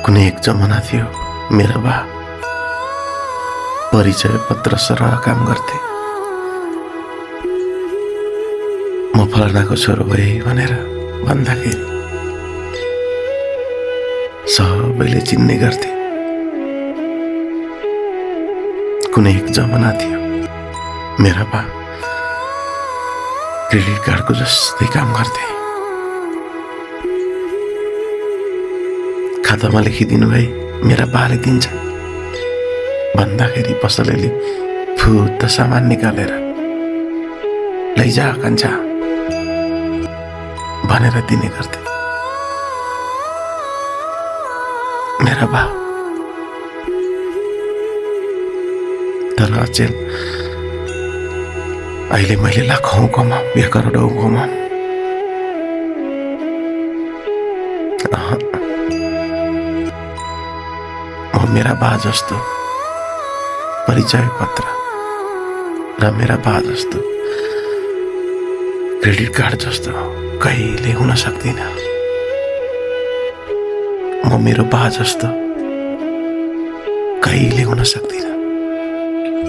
कुनै एक जमाना थियो मेरा बा परिचय पत्र सरह काम गर्थे। म फलानाको छोरो भए भनेर भन्दाखेरि सबैले चिन्ने गर्थे। कुनै एक जमाना थियो मेरा बा क्रेडिट कार्डको जस्तै काम गर्थे। खातामा लेखिदिनु भए मेरा बाले दिन्छ भन्दाखेरि पसलेले फुत्त सामान निकालेर लैजा कान्छा भनेर दिने गर्थे। मेरा बा तर अचेल अहिले मैले लाखौं कमाऊ या करोडौं कमाऊ, म मेरा बा जस्तो परिचय पत्र र मेरा बा जस्तो क्रेडिट कार्ड जस्तो कहिले हुन सक्दिन। म मेरो बा जस्तो कहिले हुन सक्दिन।